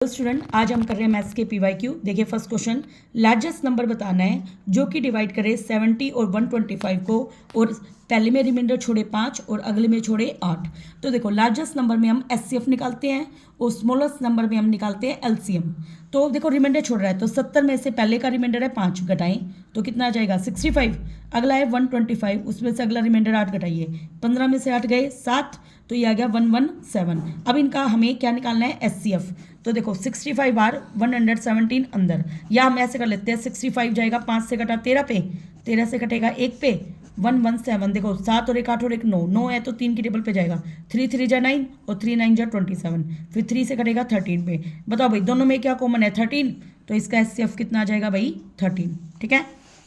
Student, आज हम कर रहे हैं मैथ्स के PYQ। देखिए फर्स्ट क्वेश्चन, लार्जेस्ट नंबर बताना है जो कि डिवाइड करे 70 और 125 को, और पहले में रिमाइंडर छोड़े 5 और अगले में छोड़े 8। तो देखो लार्जेस्ट नंबर में हम SCF निकालते हैं और स्मॉलेस्ट नंबर में हम निकालते हैं LCM। तो देखो रिमाइंडर छोड़ रहा है तो 70 में से पहले का रिमाइंडर है 5, घटाएं तो कितना आ जाएगा 65। अगला है 125, उसमें से अगला रिमाइंडर 8 घटाइए, 15 में से 8 गए 7, तो ये आ गया 117। अब इनका हमें क्या निकालना है SCF। तो देखो 65 बार 117 अंदर, या हम ऐसे कर लेते हैं 65 जाएगा 5 से कटा 13 पे, 13 से कटेगा 1 पे 117। देखो 7 और 1 8 और 1 9, 9 है तो 3 की टेबल पे जाएगा, 3 3 जा 9 और 3 9 जा 27, फिर 3 से कटेगा 13 पे। बताओ भाई दोनों में क्या कॉमन है 13, तो इसका SCF कितना आ जाएगा भाई 13। ठीक है,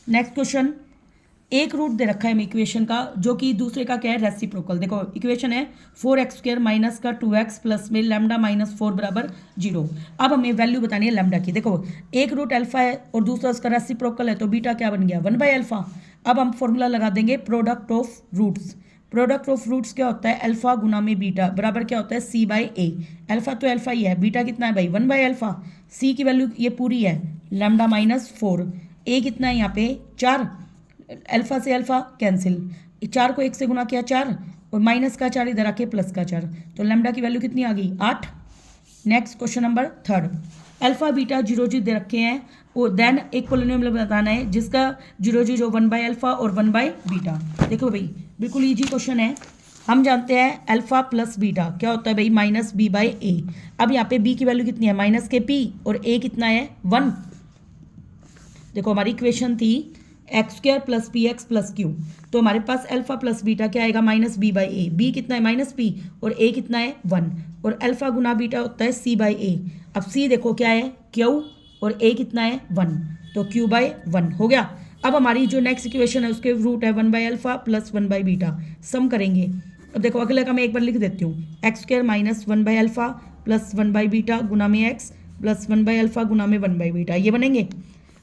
नेक्स्ट क्वेश्चन, एक रूट दे रखा है हमें इक्वेशन का जो कि दूसरे का क्या है रेसिप्रोकल। देखो इक्वेशन है 4x² माइनस का 2x प्लस में लैम्डा माइनस 4 बराबर 0। अब हमें वैल्यू बतानी है लैम्डा की। देखो एक रूट अल्फा है और दूसरा उसका रेसिप्रोकल है, तो बीटा क्या बन गया 1/अल्फा। अब हम फॉर्मूला लगा देंगे product of roots. Product of roots क्या होता है, अल्फा गुना में बीटा बराबर क्या होता है C/A। अल्फा तो अल्फा ही है, बीटा कितना है भाई 1/अल्फा। C की वैल्यू ये पूरी है लैम्डा माइनस 4, A कितना है यहाँ पे 4, अल्फा से अल्फा कैंसिल, 4 को 1 से गुना किया 4, और माइनस का 4 इधर आके प्लस का 4, तो लैम्डा की वैल्यू कितनी आ गई 8। Next question number third, alpha beta 0 0 दे रखे हैं और देन एक पोलिनोमियल बताना है जिसका 0 0 1/अल्फा और 1/बीटा। देखो भाई बिल्कुल ईजी क्वेश्चन है। हम जानते हैं अल्फा प्लस बीटा क्या होता है भाई माइनस B/A। अब यहाँ पे B की वैल्यू कितनी है माइनस के P और A कितना है 1। देखो हमारी इक्वेशन थी x² plus PX plus Q, तो हमारे पास अल्फा प्लस बीटा क्या आएगा माइनस B/A। B कितना है माइनस P और A कितना है 1, और अल्फा गुना बीटा होता है C/A। अब C देखो क्या है Q और A कितना है 1, तो Q/1 हो गया। अब हमारी जो नेक्स्ट इक्वेशन है उसके रूट है 1/अल्फा प्लस 1/बीटा, सम करेंगे। अब देखो अगले का मैं एक बार लिख देती हूँ, x² माइनस 1/अल्फा प्लस 1/बीटा गुना में x प्लस 1/अल्फा गुना में 1/बीटा, ये बनेंगे।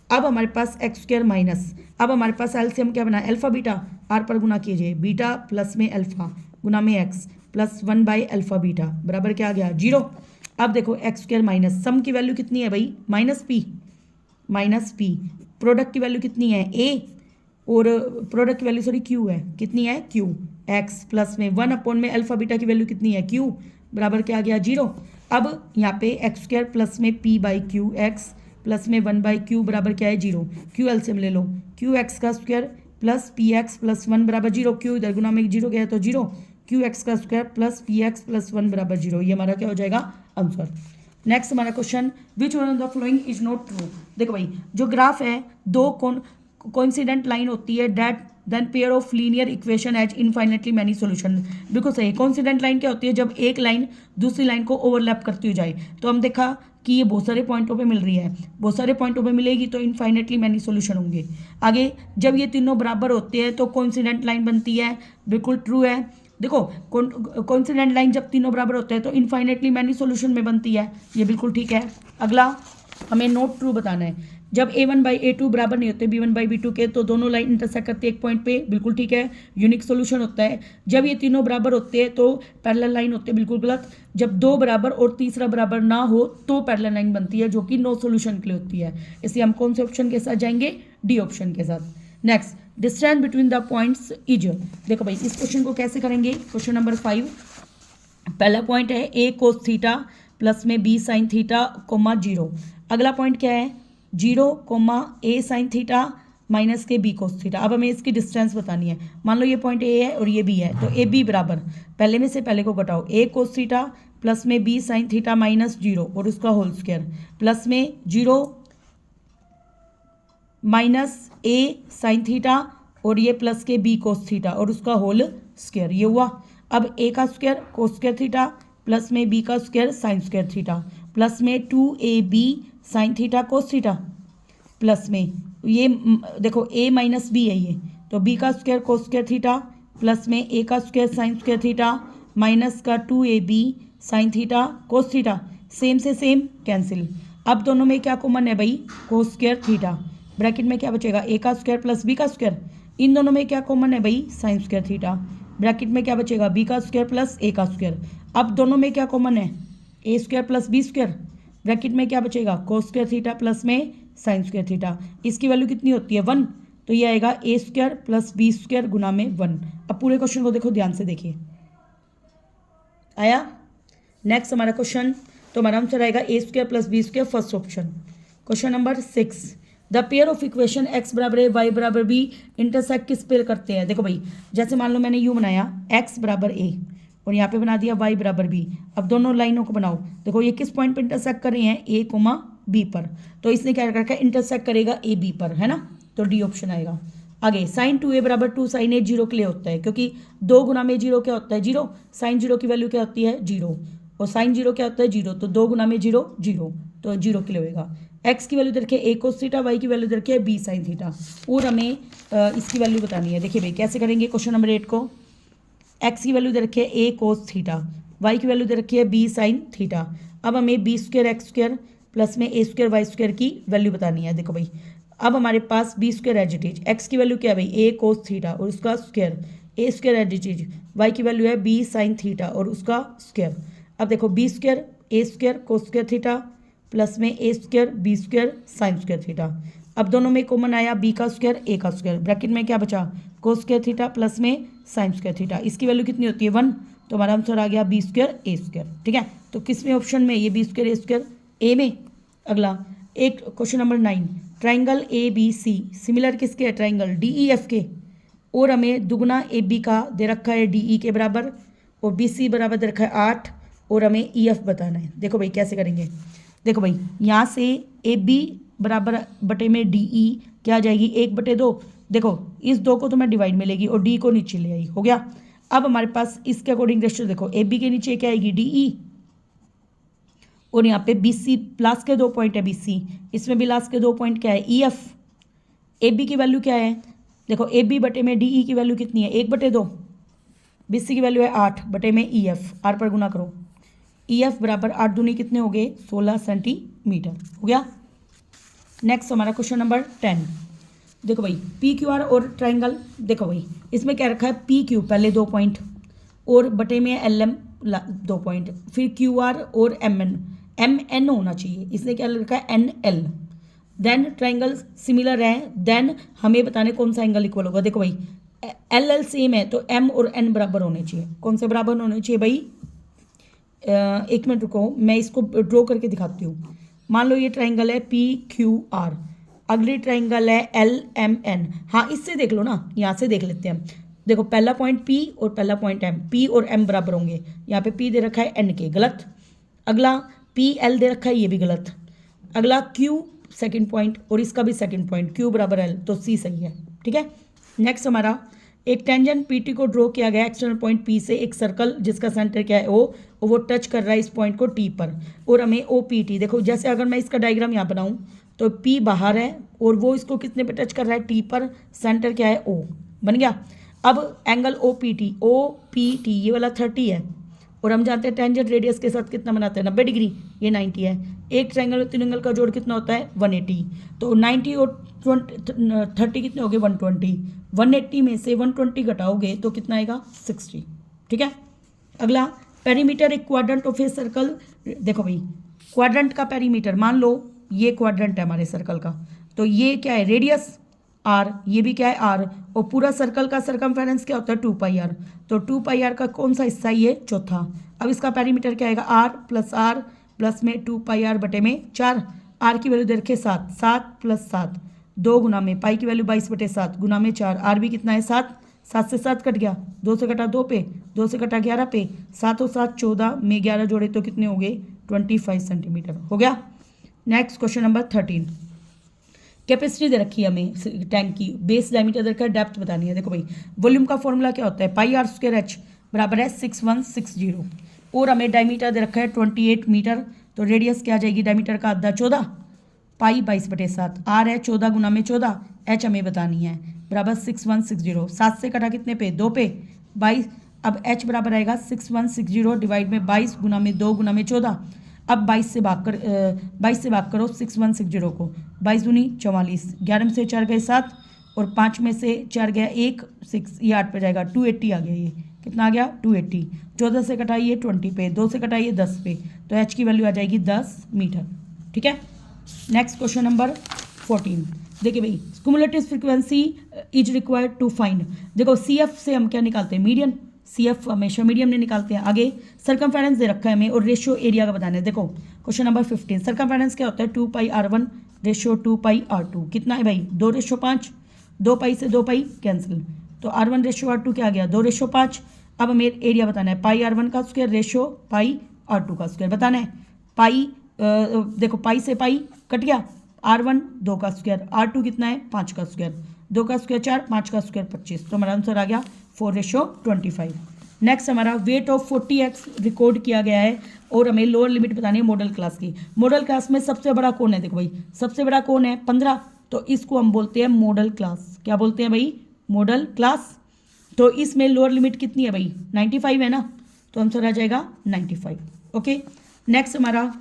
अब हमारे पास x² माइनस, अब हमारे पास एलसीएम क्या बना है अल्फा बीटा, आर पर गुना कीजिए, बीटा प्लस में अल्फा गुना में x प्लस 1/अल्फा बीटा बराबर क्या आ गया 0। अब देखो x² माइनस, सम की वैल्यू कितनी है भाई माइनस p, प्रोडक्ट की वैल्यू कितनी है a, और प्रोडक्ट की वैल्यू सॉरी q है, कितनी है q, x प्लस में 1 में अल्फा बीटा की वैल्यू कितनी है q बराबर क्या आ गया 0। अब यहाँ पे x² प्लस में p/q x प्लस में 1/q बराबर क्या है 0, q एलसीएम ले लो, qx का स्क्वायर प्लस px प्लस 1 बराबर 0, q इधर गुना में 0 गया तो 0, qx का स्क्वायर प्लस px प्लस 1 बराबर 0, ये हमारा क्या हो जाएगा आंसर। नेक्स्ट हमारा question, which one of the following is not true. देखो भाई जो ग्राफ है दो कोइंसिडेंट लाइन होती है that then pair of linear equation has infinitely many solution. बिल्कुल सही, कॉन्सिडेंट लाइन क्या होती है जब एक लाइन दूसरी लाइन को ओवरलैप करती हुई जाए। तो हम देखा कि ये बहुत सारे पॉइंटों पे मिल रही है, बहुत सारे पॉइंटों पे मिलेगी तो इनफाइनेटली मैनी सोल्यूशन होंगे। आगे जब ये तीनों बराबर होते हैं तो कॉन्सिडेंट लाइन बनती है, बिल्कुल ट्रू है। देखो कॉन्सिडेंट लाइन जब तीनों बराबर होते हैं तो इनफाइनेटली मैनी सोल्यूशन में बनती है, ये बिल्कुल ठीक है। अगला हमें नॉट ट्रू बताना है, जब A1/A2 बराबर नहीं होते B1/B2 के तो दोनों लाइन इंटरसेक्ट करती है एक पॉइंट पे, बिल्कुल ठीक है, यूनिक सोल्यूशन होता है। जब ये तीनों बराबर होते हैं तो पैरेलल लाइन होती है, बिल्कुल गलत। जब दो बराबर और तीसरा बराबर ना हो तो पैरेलल लाइन बनती है जो कि नो सोल्यूशन के लिए होती है, इसलिए हम कौन से ऑप्शन के साथ जाएंगे डी ऑप्शन के साथ। Next, distance between the points is. देखो भाई इस क्वेश्चन को कैसे करेंगे, क्वेश्चन नंबर 5 पहला पॉइंट है A cos थीटा प्लस में B sin थीटा कोमा 0। अगला पॉइंट क्या है 0 A sin थीटा माइनस के B cos थीटा। अब हमें इसकी डिस्टेंस बतानी है, मान लो ये पॉइंट A है और ये B है, तो AB बराबर पहले में से पहले को घटाओ, A cos थीटा प्लस में B sin थीटा माइनस 0 और उसका होल स्क्वायर प्लस में 0 माइनस A sin थीटा और ये प्लस के B cos थीटा और उसका होल स्क्वायर, ये हुआ। अब A का square cos square theta plus में B का square sine square theta plus में 2AB sine theta cos theta plus में ये देखो A माइनस B है ये, तो B का square cos square theta plus में A का square sine square theta minus का 2AB sine theta cos theta, same से सेम कैंसिल। अब दोनों में क्या कॉमन है भाई कोस स्क्वायर थीटा, ब्रैकेट में क्या बचेगा A का स्क्वायर प्लस B का स्क्वायर, इन दोनों में क्या कॉमन है भाई साइन स्क्वायर थीटा, ब्रैकेट में क्या बचेगा B का स्क्वायर प्लस A का स्क्वायर। अब दोनों में क्या कॉमन है A square plus B square, bracket में क्या बचेगा कोस स्क्वायर थीटा प्लस में साइन स्क्वायर थीटा। इसकी वैल्यू कितनी होती है 1, तो ये आएगा A square plus B square गुना में 1। अब पूरे क्वेश्चन को देखो ध्यान से देखिए, आया। नेक्स्ट हमारा क्वेश्चन, तो हमारा आंसर आएगा A square plus B square, first option. Question number 6, the pair of equation x बराबर ए वाई बराबर बी इंटरसेक्ट किस पे करते हैं। देखो भाई, जैसे मान लो मैंने यू बनाया एक्स बराबर ए और यहाँ पे बना दिया वाई बराबर बी। अब दोनों लाइनों को बनाओ, देखो ये किस पॉइंट पे इंटरसेक्ट कर रही हैं, ए कोमा बी पर, तो इसने क्या रखा है इंटरसेक्ट करेगा ए बी पर, है ना, तो डी ऑप्शन आएगा। आगे साइन 2a बराबर 2 साइन ए 0 के लिए होता है, क्योंकि 2 गुना में 0 क्या होता है 0, साइन 0 की वैल्यू क्या होती है 0 और साइन 0 क्या होता है 0, तो 2 गुना में 0 0, तो 0 के लिए होगा। एक्स की वैल्यू रखिए ए कोस थीटा, वाई की वैल्यू रखिए बी साइन थीटा, और हमें इसकी वैल्यू बतानी है। देखिए भाई कैसे करेंगे क्वेश्चन नंबर 8 को, एक्स की वैल्यू दे रखी है ए कोस थीटा, वाई की वैल्यू दे रखी है बी साइन थीटा। अब हमें B square x square plus में ए स्क्वायर वाई स्क्वायर की वैल्यू बतानी है। देखो भाई, अब हमारे पास B square as it is, x की वैल्यू क्या है भाई ए कोस थीटा और उसका square, A square as it is, y की वैल्यू है बी साइन थीटा और उसका स्क्वायर। अब देखो B square A square cos square theta plus में A square B square sine square theta. अब दोनों में कॉमन आया बी का स्क्वायर ए का स्क्वायर, ब्रैकेट में क्या बचा कोस स्क्वायर थीटा प्लस में साइन स्क्वायर थीटा। इसकी वैल्यू कितनी होती है 1, तो हमारा आंसर आ गया बी स्क्वायर ए स्क्वायर। ठीक है, तो किस में ऑप्शन में, ये B square A square A में। अगला एक question number 9, triangle A B C similar किसके है ट्राइंगल डी ई एफ के, और हमें दुगना ए बी का दे रखा है डी ई के बराबर और बी सी बराबर दे रखा है 8 और हमें ई एफ बताना है। देखो भाई कैसे करेंगे, देखो भाई यहाँ से ए बी बराबर बटे में डी ई क्या आ जाएगी 1/2, देखो इस 2 को तो मैं डिवाइड में लेगी और डी को नीचे ले आई, हो गया। अब हमारे पास इसके अकॉर्डिंग रेशियो देखो, ए बी के नीचे क्या आएगी डी ई और यहाँ पे बी सी लास्ट के 2 पॉइंट है बी सी, इसमें भी लास्ट के 2 पॉइंट क्या है ई एफ। ए बी की वैल्यू क्या है, देखो ए बी बटे में डी ई की वैल्यू कितनी है 1/2, बी सी की वैल्यू है 8 बटे में ई एफ, आर पर गुना करो, ई एफ बराबर 8 दूनी कितने हो गए 16 सेंटीमीटर, हो गया। नेक्स्ट हमारा क्वेश्चन नंबर 10, देखो भाई पी क्यू आर और ट्राइंगल, देखो भाई इसमें क्या रखा है पी क्यू पहले 2 पॉइंट और बटे में एल एम 2 पॉइंट, फिर क्यू आर और एम एन होना चाहिए, इसने क्या रखा है N L. Then triangle similar है, देन हमें बताने कौन सा एंगल इक्वल होगा। देखो भाई एल एल सेम है तो एम और एन बराबर होने चाहिए, कौन से बराबर होने चाहिए भाई, एक मिनट रुको मैं इसको ड्रॉ करके दिखाती हूँ। मान लो ये ट्राइंगल है पी क्यू आर, अगली ट्राइंगल है एल एम एन, हाँ इससे देख लो ना, यहाँ से देख लेते हैं। देखो पहला पॉइंट पी और पहला पॉइंट एम, पी और एम बराबर होंगे, यहाँ पे पी दे रखा है एन के, गलत। अगला पी एल दे रखा है, ये भी गलत। अगला क्यू सेकंड पॉइंट और इसका भी सेकंड पॉइंट, क्यू बराबर एल, तो सी सही है। ठीक है, नेक्स्ट हमारा एक टेंजेंट पीटी को ड्रॉ किया गया एक्सटर्नल पॉइंट पी से एक सर्कल जिसका सेंटर क्या है ओ, और वो टच कर रहा है इस पॉइंट को टी पर, और हमें ओ पी टी, देखो जैसे अगर मैं इसका डायग्राम यहाँ बनाऊँ तो पी बाहर है और वो इसको कितने पे टच कर रहा है टी पर, सेंटर क्या है ओ, बन गया। अब एंगल ओ पी टी ये वाला 30 है और हम जानते हैं टेंजेंट रेडियस के साथ कितना बनाते हैं 90 डिग्री, ये 90 है। एक ट्रायंगल और 3 एंगल का जोड़ कितना होता है 180, तो 90 और 30 कितने हो गए 120, 180 में से 120 घटाओगे तो कितना आएगा 60। ठीक है, अगला पेरीमीटर एक क्वाड्रेंट ऑफ ए सर्कल, देखो भाई क्वाड्रेंट का पेरीमीटर, मान लो ये क्वाड्रेंट है हमारे सर्कल का, तो ये क्या है रेडियस आर, ये भी क्या है आर, और पूरा सर्कल का सरकमफेरेंस क्या होता है 2πr, तो 2πr का कौन सा हिस्सा ये चौथा। अब इसका पेरीमीटर क्या आएगा आर प्लस में 2πr बटे में 4, आर की वैल्यू दे रखे 7, 7 + 7 2 गुना में पाई की वैल्यू 22/7 गुना में 4, आर भी कितना है 7, 7 से 7 कट गया, 2 से कटा 2 पे, 2 से कटा 11 पे, 7 और 7 14 में 11 जोड़े तो कितने हो गए 25 सेंटीमीटर, हो गया। नेक्स्ट क्वेश्चन नंबर 13, कैपेसिटी दे रखी है हमें टैंक की, बेस डायमीटर दे रखा है, डेप्थ बतानी है। देखो भाई वॉल्यूम का फॉर्मूला क्या होता है πr² बराबर है 6160, और हमें डायमीटर दे रखा है 28 मीटर, तो रेडियस क्या आ जाएगी डायमीटर का आधा 14, पाई 22/7, आर है 14 गुना में 14, एच हमें बतानी है बराबर 6160, 7 से कटा कितने पे 2 पे 22, अब एच बराबर आएगा 6160 डिवाइड में 22 गुना में 2 गुना में 14। अब 22 से भाग करो 6160 को, 22 दूनी 44, 11 में से 4 गए 7 और 5 में से 4 गया 1, 6 ये 8 पे जाएगा 280 आ गया, ये कितना आ गया 280, 14 से कटाइए 20 पे, 2 से कटाइए 10 पे, तो h की वैल्यू आ जाएगी 10 मीटर। ठीक है, नेक्स्ट क्वेश्चन नंबर 14। देखिए भाई, cumulative frequency is required to find. देखो CF से हम क्या निकालते हैं, मीडियन। CF हमेशा मीडियम में निकालते हैं। आगे सर्कमफेरेंस दे रखा है हमें और रेशियो एरिया का बताना है। देखो क्वेश्चन नंबर 15, सर्कमफेरेंस क्या होता है 2πr1 रेशियो 2πr2। कितना है भाई 2/5, 2 से 2 कैंसिल, तो r1 रेशियो r2 क्या आ गया 2/5। अब हमें एरिया बताना है πr1 का स्क्वायर रेशियो πr2 का स्क्वायर बताना है। पाई देखो पाई से पाई कट गया, r1 2 का स्क्वायर, r2 कितना है 5 का स्क्वायर, 2 का स्क्वायर 4, 5 का स्क्वायर 25, तो हमारा आंसर आ गया 4/25। नेक्स्ट हमारा वेट ऑफ 40x रिकॉर्ड किया गया है और हमें लोअर लिमिट बतानी है मॉडल क्लास की। मॉडल क्लास में सबसे बड़ा कौन है, देखो भाई सबसे बड़ा कौन है 15, तो इसको हम बोलते हैं मॉडल क्लास। क्या बोलते हैं भाई, मॉडल क्लास। तो इसमें लोअर लिमिट कितनी है भाई 95 है ना, तो आंसर आ जाएगा 95। ओके, नेक्स्ट हमारा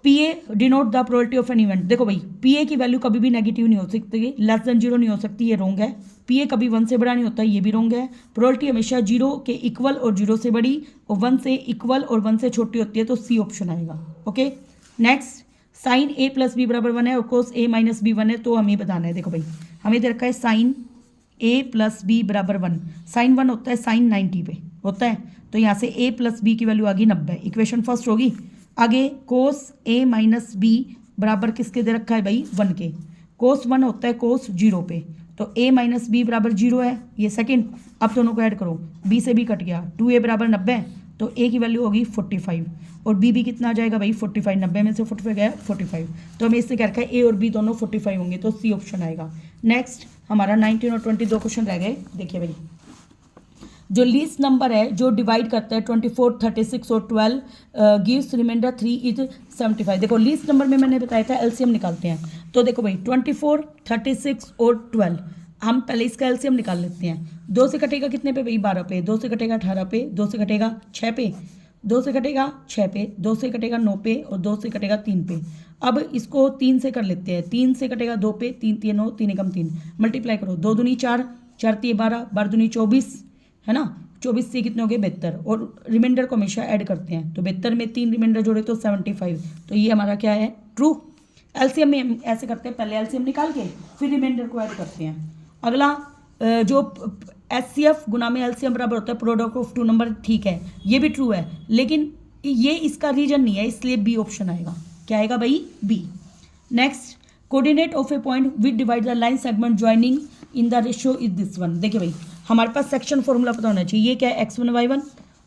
PA denote the probability of an event. देखो भाई PA की वैल्यू कभी भी नेगेटिव नहीं हो सकती, लेस देन 0 नहीं हो सकती, ये रॉन्ग है। PA कभी 1 से बड़ा नहीं होता, ये भी रॉन्ग है। प्रोबेबिलिटी हमेशा 0 के इक्वल और 0 से बड़ी और 1 से इक्वल और 1 से छोटी होती है, तो C ऑप्शन आएगा। Okay, next sine A + B = 1 है और कोस A - B 1 है, तो हमें बताना है। देखो भाई हमें दे रखा है साइन A + B = 1, साइन 1 होता है साइन 90 पे होता है, तो यहाँ से A + B की वैल्यू आ गई 90, इक्वेशन फर्स्ट होगी। आगे कोस A - B बराबर किसके दे रखा है भाई 1 के, कोस 1 होता है कोस 0 पे, तो A - B = 0 है, ये सेकंड। अब दोनों को ऐड करो, B से B कट गया, 2A = 90, तो A की वैल्यू होगी 45 और B भी कितना आ जाएगा भाई 45, 90 में से 45 गया 45, तो हमें इससे क्या रखा है A और B दोनों 45 होंगे, तो C ऑप्शन आएगा। नेक्स्ट हमारा 19 और 20 दो क्वेश्चन रह गए। देखिए भाई जो लीस्ट नंबर है जो डिवाइड करता है 24, 36 और 12 गिव्स रिमाइंडर 3 इज 75। देखो लीस्ट नंबर में मैंने बताया था एलसीएम निकालते हैं, तो देखो भाई 24, 36 और 12 हम पहले इसका एलसीएम निकाल लेते हैं। 2 से कटेगा कितने पे भाई 12 पे, 2 से कटेगा 18 पे, 2 से कटेगा 6 पे, 2 से कटेगा 6 पे, 2 से कटेगा 9 पे और 2 से कटेगा 3 पे। अब इसको 3 से कर लेते हैं, 3 से कटेगा 2 पे, 3 3 9, 3 एकम 3, मल्टीप्लाई करो, 2 दूनी 4, 4 3 12, 12 दूनी 24 है ना, 24 से कितने हो गए 72 और रिमाइंडर को हमेशा ऐड करते हैं, तो 72 में 3 रिमाइंडर जोड़े तो 75, तो ये हमारा क्या है ट्रू। एलसीएम में हम ऐसे करते हैं, पहले एलसीएम निकाल के फिर रिमाइंडर को ऐड करते हैं। अगला जो HCF गुना में एलसीएम बराबर होता है प्रोडक्ट ऑफ 2 नंबर, ठीक है ये भी ट्रू है, लेकिन ये इसका रीजन नहीं है, इसलिए बी ऑप्शन आएगा। क्या आएगा भाई B. Next coordinate of a point which divide the line segment joining in the ratio is this one. देखिए भाई हमारे पास सेक्शन फॉर्मूला पता होना चाहिए, ये क्या है x1 y1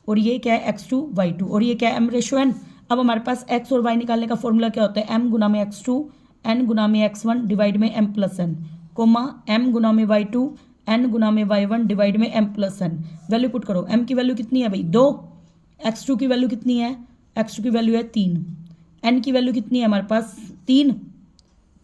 और ये क्या है x2 y2 और ये क्या है m/n। अब हमारे पास x और y निकालने का फॉर्मूला क्या होता है, m गुना में x2 n गुना में x1 डिवाइड में m + n, कोमा m गुना में y2 n गुना में y1 डिवाइड में m + n। वैल्यू पुट करो, m की वैल्यू कितनी है भाई 2, x2 की वैल्यू कितनी है, x2 की वैल्यू है 3, n की वैल्यू कितनी है हमारे पास 3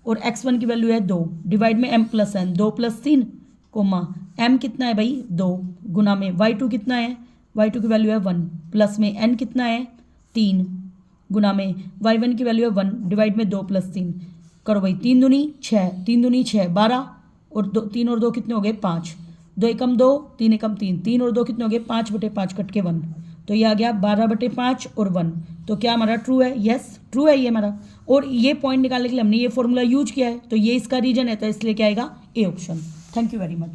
और x1 की वैल्यू है 2 डिवाइड में m + n, 2 + 3 कोमा m कितना है भाई 2 गुना में y2 कितना है, y2 की वैल्यू है 1 प्लस में n कितना है 3 गुना में y1 की वैल्यू है 1 डिवाइड में 2 + 3 करो भाई, 3 दूनी 6, 3 दूनी 6 12 और 3 और 2 कितने हो गए 5, 2 एकम 2, 3 एकम 3, 3 और 2 कितने हो गए 5/5 कट के 1, तो ये आ गया 12/5 और 1। तो क्या हमारा ट्रू है, यस ट्रू है ये हमारा। और ये पॉइंट निकालने के लिए हमने ये फॉर्मूला यूज किया है, तो ये इसका रीजन है, तो इसलिए क्या आएगा A option. Thank you very much.